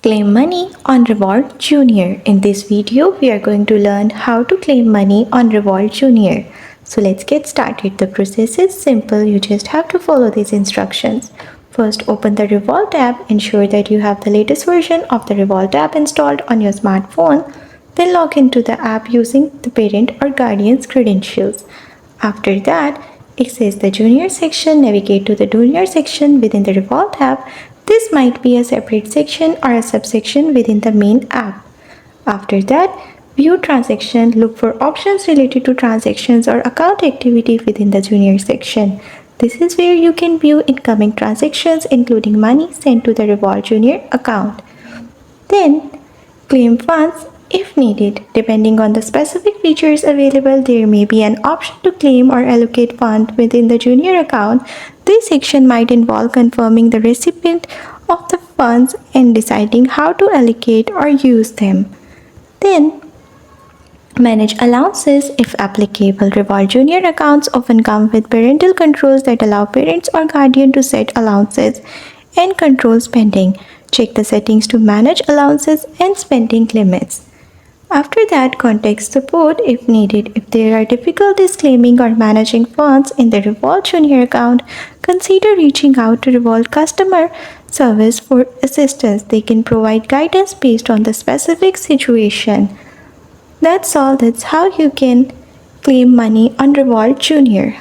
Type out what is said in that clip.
Claim money on Revolut Junior. In this video, we are going to learn how to claim money on Revolut Junior. So let's get started. The process is simple. You just have to follow these instructions. First, open the Revolut app. Ensure that you have the latest version of the Revolut app installed on your smartphone. Then log into the app using the parent or guardian's credentials. After that, access the Junior section. Navigate to the Junior section within the Revolut app. This might be a separate section or a subsection within the main app. After that, view transaction. Look for options related to transactions or account activity within the Junior section. This is where you can view incoming transactions, including money sent to the Revolut Junior account. Then, claim funds if needed. Depending on the specific features available, there may be an option to claim or allocate funds within the Junior account. This section might involve confirming the recipient of the funds and deciding how to allocate or use them. Then, manage allowances if applicable. Revolut Junior accounts often come with parental controls that allow parents or guardian to set allowances and control spending. Check the settings to manage allowances and spending limits. After that, contact support if needed. If there are difficulties claiming or managing funds in the Revolut Junior account, consider reaching out to Revolut customer service for assistance. They can provide guidance based on the specific situation. That's all. That's how you can claim money on Revolut Junior.